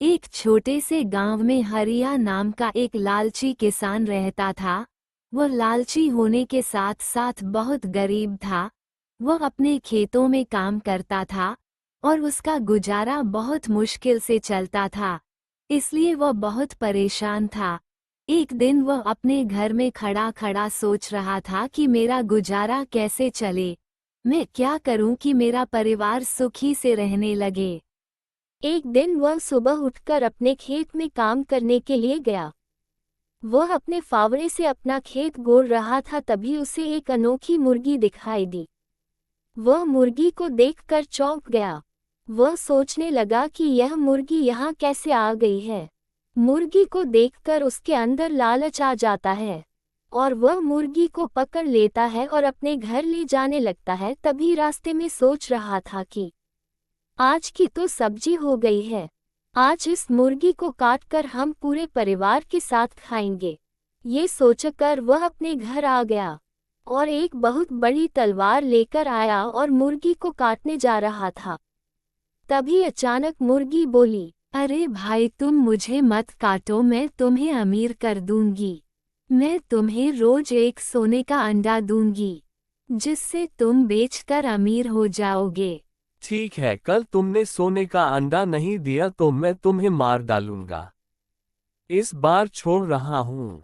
एक छोटे से गांव में हरिया नाम का एक लालची किसान रहता था। वह लालची होने के साथ साथ बहुत गरीब था। वह अपने खेतों में काम करता था और उसका गुजारा बहुत मुश्किल से चलता था, इसलिए वह बहुत परेशान था। एक दिन वह अपने घर में खड़ा खड़ा सोच रहा था कि मेरा गुजारा कैसे चले, मैं क्या करूं कि मेरा परिवार सुखी से रहने लगे। एक दिन वह सुबह उठकर अपने खेत में काम करने के लिए गया। वह अपने फावड़े से अपना खेत गोड़ रहा था, तभी उसे एक अनोखी मुर्गी दिखाई दी। वह मुर्गी को देखकर चौंक गया। वह सोचने लगा कि यह मुर्गी यहाँ कैसे आ गई है। मुर्गी को देखकर उसके अंदर लालच आ जाता है और वह मुर्गी को पकड़ लेता है और अपने घर ले जाने लगता है। तभी रास्ते में सोच रहा था कि आज की तो सब्जी हो गई है। आज इस मुर्गी को काटकर हम पूरे परिवार के साथ खाएंगे। ये सोचकर वह अपने घर आ गया और एक बहुत बड़ी तलवार लेकर आया और मुर्गी को काटने जा रहा था। तभी अचानक मुर्गी बोली, अरे भाई, तुम मुझे मत काटो, मैं तुम्हें अमीर कर दूंगी। मैं तुम्हें रोज एक सोने का अंडा दूंगी जिससे तुम बेचकर अमीर हो जाओगे। ठीक है, कल तुमने सोने का अंडा नहीं दिया तो मैं तुम्हें मार डालूंगा। इस बार छोड़ रहा हूँ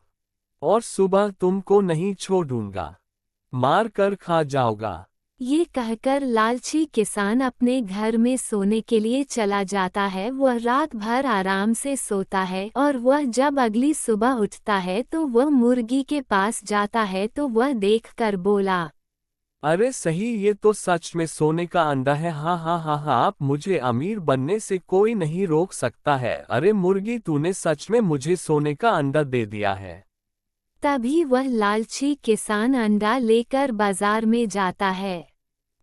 और सुबह तुमको नहीं छोड़ूंगा, मार कर खा जाओगा। ये कहकर लालची किसान अपने घर में सोने के लिए चला जाता है। वह रात भर आराम से सोता है और वह जब अगली सुबह उठता है तो वह मुर्गी के पास जाता है तो वह देखकर बोला, अरे सही, ये तो सच में सोने का अंडा है। हाँ हाँ हाँ हाँ, आप मुझे अमीर बनने से कोई नहीं रोक सकता है। अरे मुर्गी, तूने सच में मुझे सोने का अंडा दे दिया है। तभी वह लालची किसान अंडा लेकर बाजार में जाता है।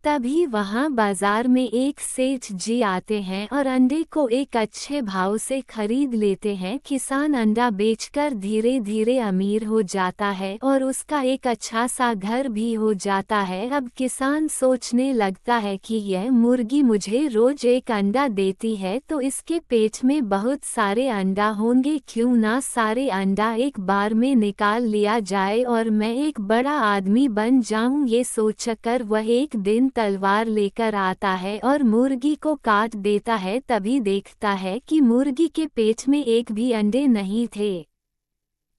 तभी वहां बाजार में एक सेठ जी आते हैं और अंडे को एक अच्छे भाव से खरीद लेते हैं। किसान अंडा बेचकर धीरे धीरे अमीर हो जाता है और उसका एक अच्छा सा घर भी हो जाता है। अब किसान सोचने लगता है कि यह मुर्गी मुझे रोज एक अंडा देती है तो इसके पेट में बहुत सारे अंडा होंगे, क्यों ना सारे अंडा एक बार में निकाल लिया जाए और मैं एक बड़ा आदमी बन जाऊं। ये सोचकर वह एक दिन तलवार लेकर आता है और मुर्गी को काट देता है। तभी देखता है कि मुर्गी के पेट में एक भी अंडे नहीं थे।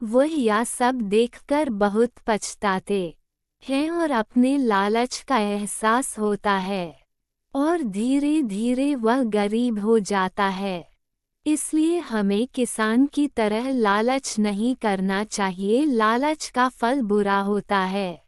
वह यह सब देखकर बहुत पछताते हैं और अपने लालच का एहसास होता है और धीरे धीरे वह गरीब हो जाता है। इसलिए हमें किसान की तरह लालच नहीं करना चाहिए। लालच का फल बुरा होता है।